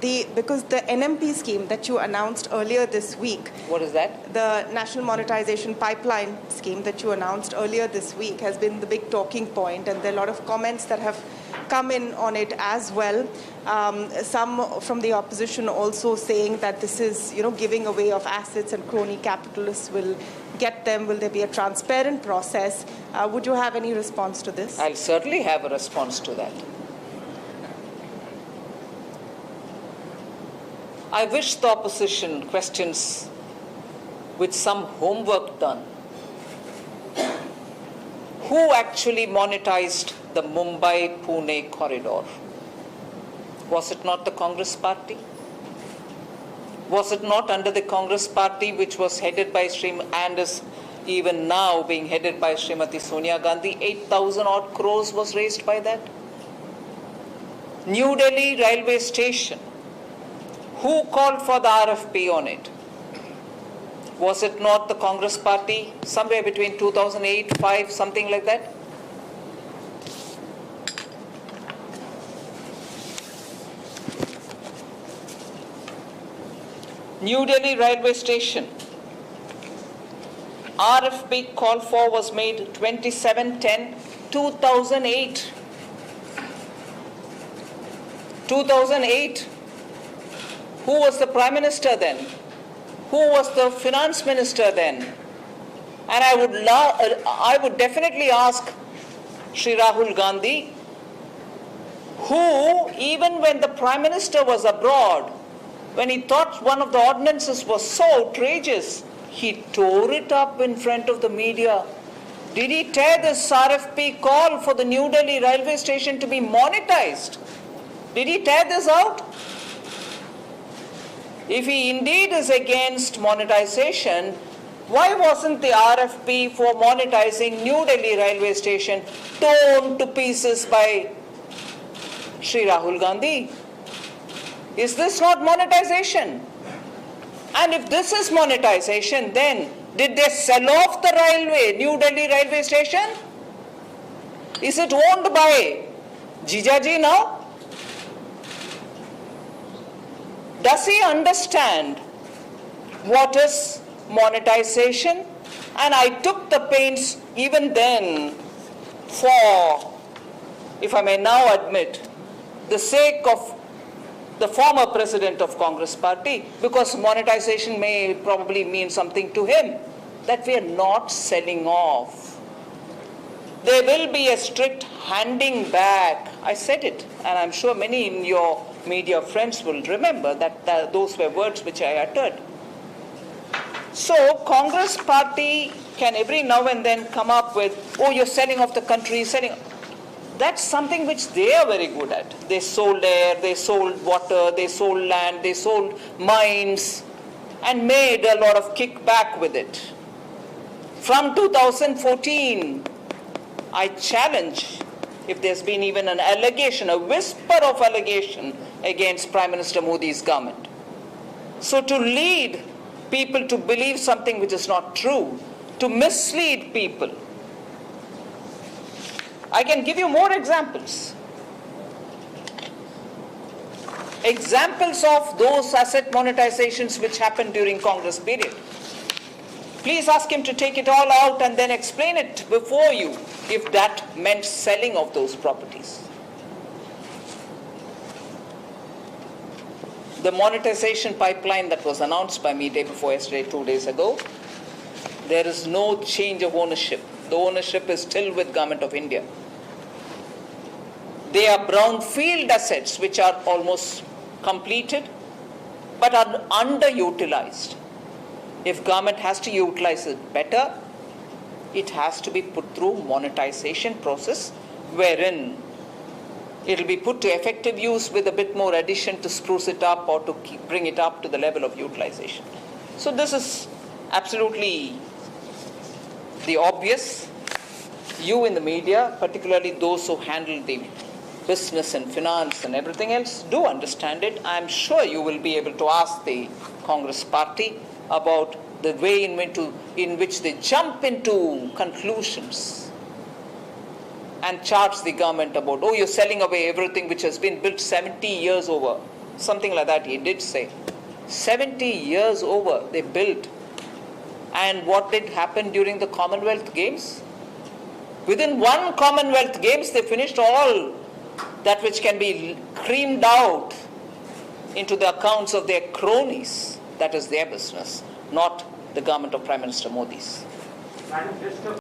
because the NMP scheme that you announced earlier this week. What is that? The National Monetization Pipeline scheme that you announced earlier this week has been the big talking point, and there are a lot of comments that have come in on it as well. Some from the opposition also saying that this is, giving away of assets and crony capitalists will get them. Will there be a transparent process? Would you have any response to this? I'll certainly have a response to that. I wish the opposition questions with some homework done. Who actually monetized the Mumbai-Pune corridor? Was it not the Congress party? Was it not under the Congress party, which was headed by and is even now being headed by Srimati Sonia Gandhi? 8,000 odd crores was raised by that. New Delhi railway station. Who called for the RFP on it? Was it not the Congress party? Somewhere between 2008, 5, something like that? New Delhi railway station. RFP call for was made 27/10/2008. 2008. Who was the Prime Minister then? Who was the Finance Minister then? And I would definitely ask Shri Rahul Gandhi, who, even when the Prime Minister was abroad, when he thought one of the ordinances was so outrageous, he tore it up in front of the media. Did he tear this RFP call for the New Delhi railway station to be monetized? Did he tear this out? If he indeed is against monetization, why wasn't the RFP for monetizing New Delhi railway station torn to pieces by Shri Rahul Gandhi? Is this not monetization? And if this is monetization, then did they sell off the railway, New Delhi railway station? Is it owned by Jijaji now? Does he understand what is monetization? And I took the pains even then for, if I may now admit, the sake of the former president of Congress party, because monetization may probably mean something to him, that we are not selling off. There will be a strict handing back. I said it, and I'm sure many in your media friends will remember that those were words which I uttered. So Congress party can every now and then come up with, oh, you're selling off the country, selling. That's something which they are very good at. They sold air, they sold water, they sold land, they sold mines, and made a lot of kickback with it. From 2014, I challenge, if there's been even an allegation, a whisper of allegation against Prime Minister Modi's government. So to lead people to believe something which is not true, to mislead people. I can give you more examples. Examples of those asset monetizations which happened during Congress period. Please ask him to take it all out and then explain it before you, if that meant selling of those properties. The monetization pipeline that was announced by me day before yesterday, 2 days ago, there is no change of ownership. The ownership is still with Government of India. They are brownfield assets which are almost completed but are underutilized. If government has to utilize it better, it has to be put through monetization process wherein it will be put to effective use with a bit more addition to spruce it up or to bring it up to the level of utilization. So this is absolutely the obvious. You in the media, particularly those who handle the business and finance and everything else, do understand it. I'm sure you will be able to ask the Congress party about the way in which they jump into conclusions and charge the government about, oh, you're selling away everything which has been built 70 years over. something like that he did say. 70 years over they built. And what did happen during the Commonwealth Games? Within one Commonwealth Games, they finished all that which can be creamed out into the accounts of their cronies. That is their business, not the government of Prime Minister Modi's.